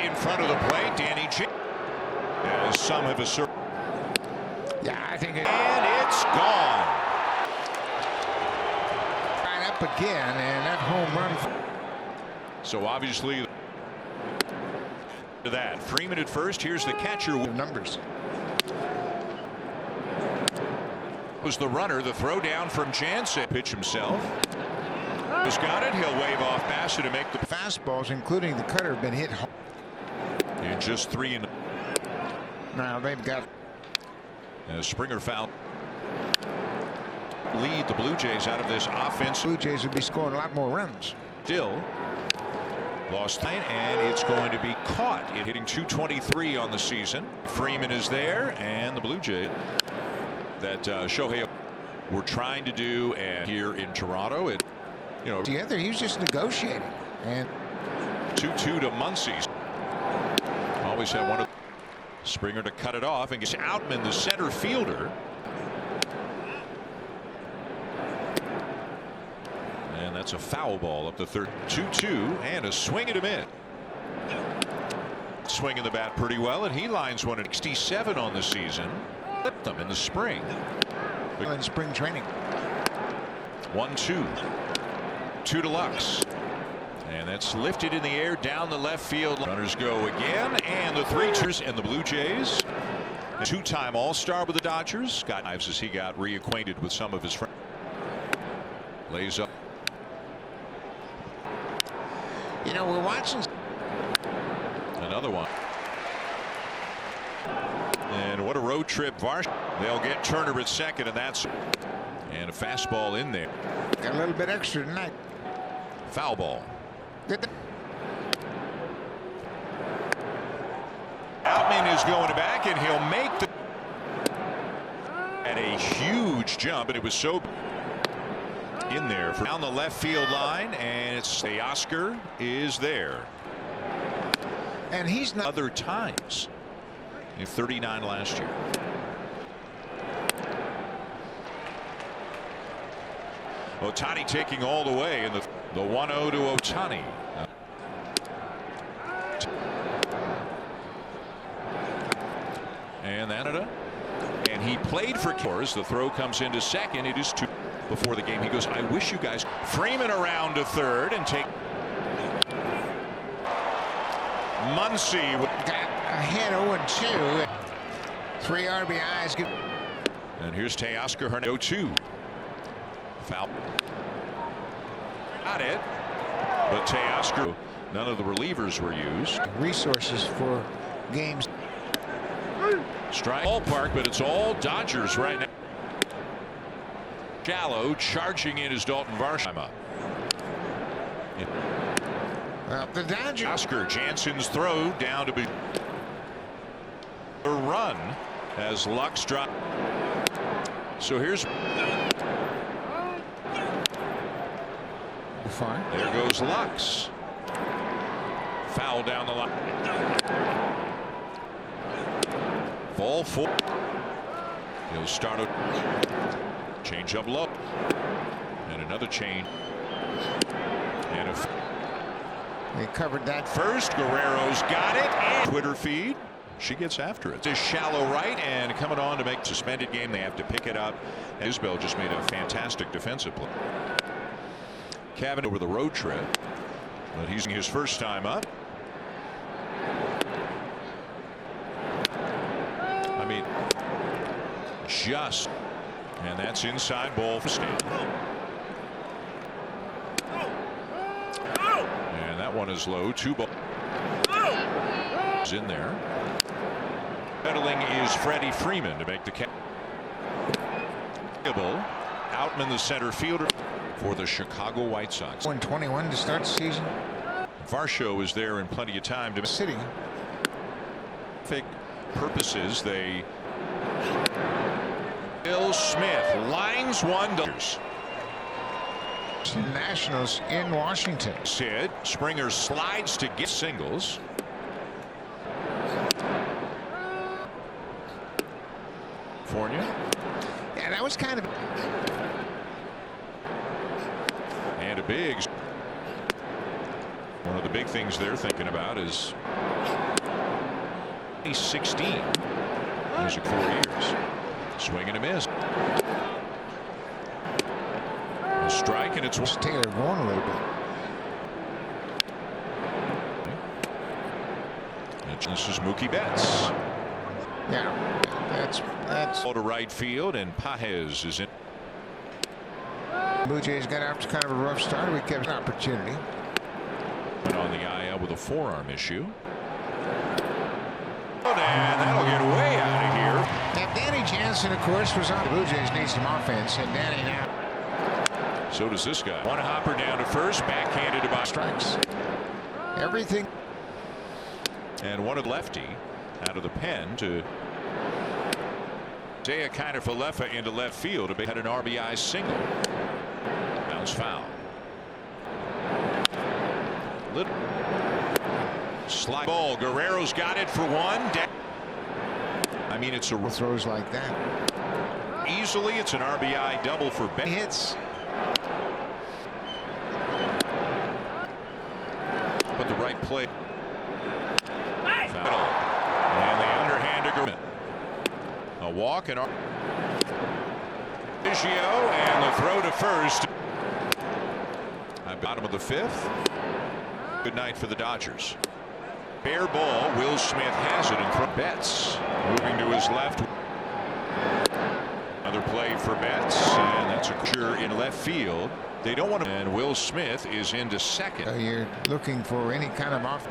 in front of the plate. Danny J. As some have asserted. Yeah, I think and it's gone. Right up again, and that home run. So obviously to that. Freeman at first. Here's the catcher. Numbers. Was the runner. The throw down from Jansen. Pitch himself. Has got it. He'll wave off Bassett to make the fastballs, including the cutter, have been hit hard. And just 3 and now they've got Springer foul. Lead the Blue Jays out of this offense. Blue Jays would be scoring a lot more runs. Still lost line, and it's going to be caught. Hitting .223 on the season. Freeman is there, and the Blue Jays that Shohei were trying to do, and here in Toronto, it together he was just negotiating, and 2-2 to Muncy's. Always had one of Springer to cut it off, and gets Outman, the center fielder. And that's a foul ball up the third. 2-2 and a swing and a miss. Swinging the bat pretty well, and he lines one at 67 on the season. Flipped them in the spring. In spring training. 1-2. 2 to Lux. And that's lifted in the air down the left field. Runners go again, and the 3-2 and the Blue Jays. A 2-time All-Star with the Dodgers. Scott Ives as he got reacquainted with some of his friends. Lays up. We're watching Another one. And what a road trip. They'll get Turner at second, and that's and a fastball in there. Got a little bit extra tonight. Foul ball. Outman is going back, and he'll make the at a huge jump, and it was so in there for down the left field line, and it's Oscar is there. And he's not other times in 39 last year. Ohtani taking all the way in the 1-0 to Ohtani. And Canada. And he played for Coors. The throw comes into second. It is 2 before the game. He goes, I wish you guys. Freeman around to third and take. Muncy got ahead 0-2. 3 RBIs. And here's Teoscar Hernandez. 0-2. Foul. Got it. But Teoscar, none of the relievers were used. Resources for games. Strike ballpark, but it's all Dodgers right now. Shallow charging in is Dalton Varsho. The Dodgers. Oscar Jansen's throw down to be a run as Lux drop. So here's fine. There goes Lux. Foul down the line. Ball 4. He'll start a change up low. And another change. And a they covered that first. Guerrero's got it. And Twitter feed. She gets after it. This shallow right, and coming on to make a suspended game. They have to pick it up. Isbell just made a fantastic defensive play. Cavan over the road trip, but he's his first time up. I mean, just, and that's inside ball for Stan. And that one is low. 2 balls in there. Pedaling is Freddie Freeman to make the catch. Outman, the center fielder for the Chicago White Sox. 121 to start the season. Varsho is there in plenty of time to sitting. Purposes. They. Bill Smith lines one. Nationals in Washington. Sid Springer slides to get singles. California. Yeah, that was kind of. And a big. One of the big things they're thinking about is 2016. Music 4 years. Swing and a miss. A strike, and it's Taylor going a little bit. This is Mookie Betts. Yeah, that's To right field, and Pages is in. Blue Jays got out to kind of a rough start. We kept an opportunity. Went on the IL with a forearm issue. And that'll get way out of here. Now, Danny Jansen, of course, was on. The Blue Jays need some offense, and Danny now. So does this guy. One hopper down to first, backhanded to by Strikes. Everything. And one of lefty out of the pen to Dea kind of Falefa into left field. Had an RBI single. Bounce foul. Little slide ball. Guerrero's got it for one. I mean, it's a Throws like that. easily. It's an RBI double for Ben. Hits. But the right play. Foul. And the underhand agreement. A walk and Biggio, and the throw to first. Bottom of the fifth. Good night for the Dodgers. Fair ball. Will Smith has it and throw. Betts moving to his left. Another play for Betts, and that's a cure in left field. They don't want to. And Will Smith is into second. You're looking for any kind of off.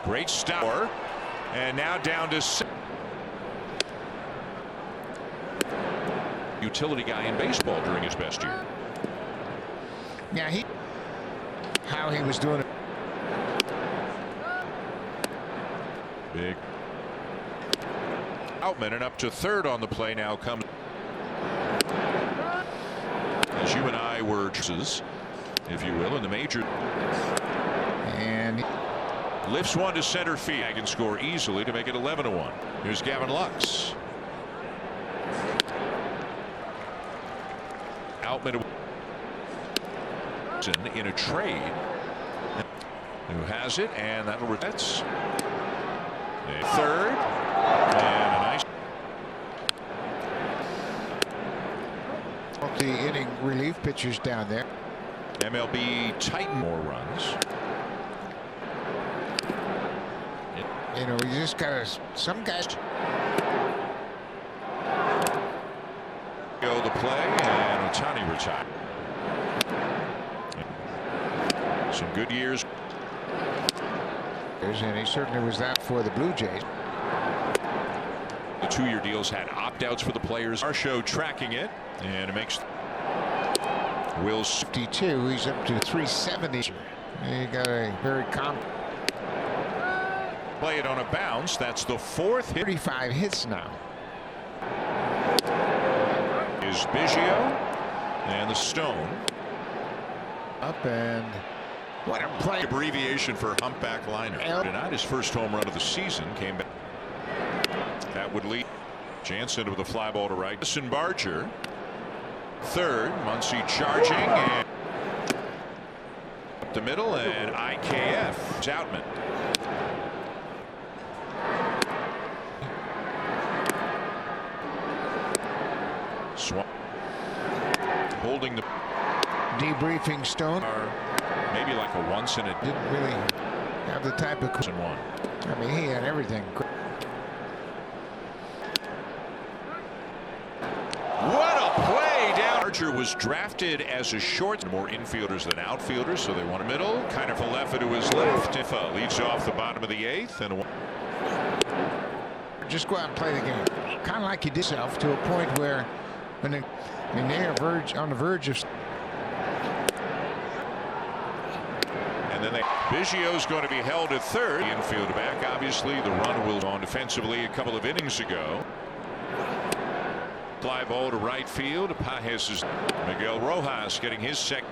Great stop. And now down to utility guy in baseball during his best year. Yeah, how he was doing it. Big Outman, and up to third on the play now comes. As you and I were, if you will, in the major. And Lifts one to center field. I can score easily to make it 11-1. Here's Gavin Lux. Outman in a trade. Who has it, and that'll that's third, and a nice multi-inning relief pitchers down there. MLB Titan more runs. You know, you just gotta. Some guys. Go the play, and Ohtani retired. Some good years. And he certainly was that for the Blue Jays. The 2-year deals had opt-outs for the players. Our show tracking it, and it makes Will 52. He's up to 370. He got a very play it on a bounce. That's the fourth hit. 35 hits now. Is Biggio and the Stone. Up and what a play. Abbreviation for humpback liner. Tonight his first home run of the season came back. That would lead Jansen with a fly ball to right. Listen Barger. Third. Muncy charging and up the middle, and IKF. Outman. Swung. Holding the Debriefing Stone. Maybe like a once in a Didn't really have the type of. and one. I mean, he had everything. What a play down. Archer was drafted as a short. More infielders than outfielders, so they want a middle. Kind of Falefa to his left. Tifa leads off the bottom of the 8th, and Just go out and play the game. Kind of like you did yourself to a point where when they are on the verge of. and then Biggio's going to be held at third. Infield back. Obviously, the run will go on defensively a couple of innings ago. Fly ball to right field. Pages is Miguel Rojas getting his second.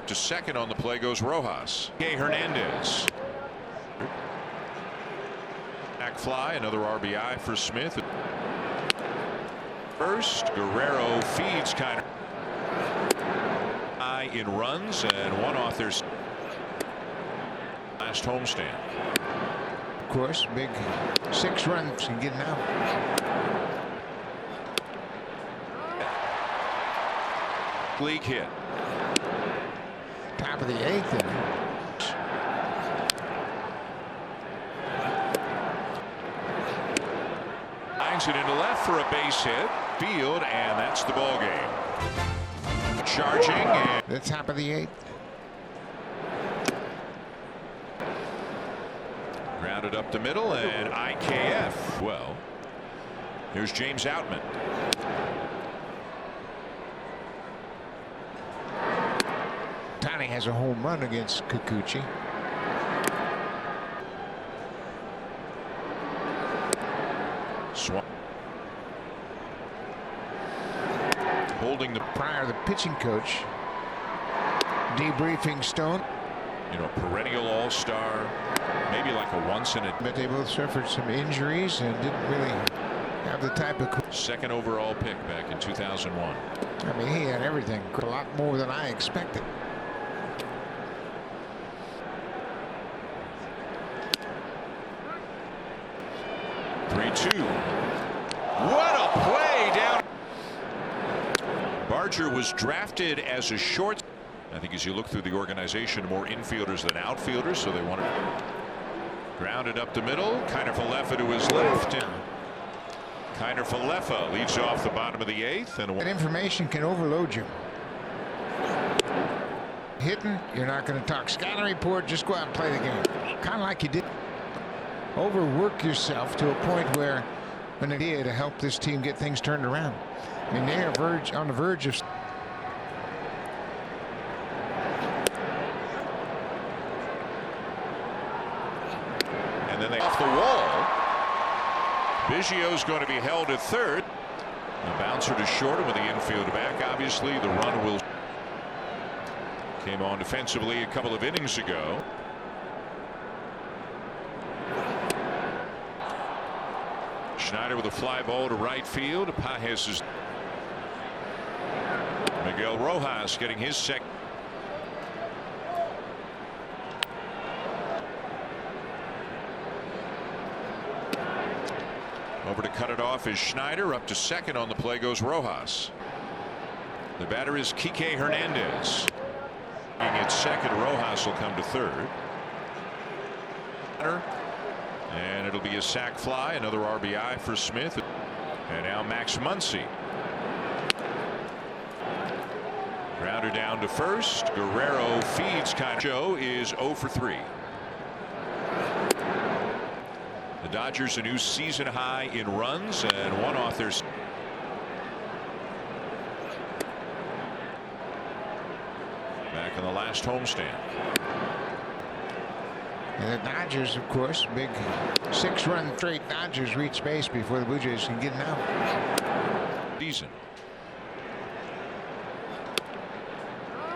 To second on the play goes Rojas. Hernandez. Back fly, another RBI for Smith. First, Guerrero feeds kind of. in runs and one off their last homestand. Of course, big 6 runs and getting out. League hit. Top of the 8th inning. Lines it into left for a base hit. Field, and that's the ball game. Charging. And the top of the 8th. grounded up the middle, and IKF. Well, here's James Outman. Tani has a home run against Kikuchi. Swan. Holding the Prior, the pitching coach debriefing Stone. Perennial all-star, maybe like a once in a. But they both suffered some injuries and didn't really have the type of. Second overall pick back in 2001. I mean, he had everything, a lot more than I expected. What a play down. Barger was drafted as a short. I think as you look through the organization, more infielders than outfielders, so they want to ground it up the middle. Kiner Falefa to his left. And Kiner Falefa leads off the bottom of the 8th. And that information can overload you. Hitting, you're not going to talk scouting report, just go out and play the game. Kind of like you did. Overwork yourself to a point where an idea to help this team get things turned around. I mean, they are on the verge of. And then they off the wall. Biggio's going to be held at third. The bouncer to short him with the infield back. Obviously, the run will. Came on defensively a couple of innings ago. Schneider with a fly ball to right field. Pages is. Miguel Rojas getting his second. Over to cut it off is Schneider. Up to second on the play goes Rojas. The batter is Kike Hernandez. At second, Rojas will come to third. And it'll be a sac fly, another RBI for Smith. And now Max Muncy. Grounder down to first. Guerrero feeds. Joe is 0 for 3. The Dodgers a new season high in runs and one off their. Back in the last homestand. And the Dodgers, of course, big 6-run straight Dodgers reach base before the Blue Jays can get it out. Season.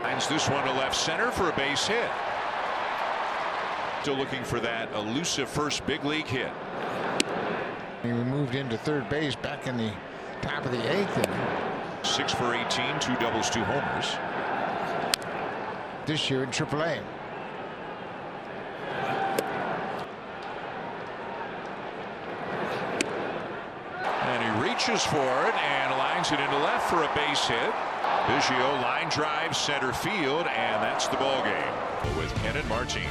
Lines this one to left center for a base hit. Still looking for that elusive first big league hit. He moved into third base back in the top of the 8th inning. 6 for 18, 2 doubles, 2 homers. This year in AAA. And he reaches for it and lines it into left for a base hit. Biggio line drive center field, and that's the ball game with Ken and Martine.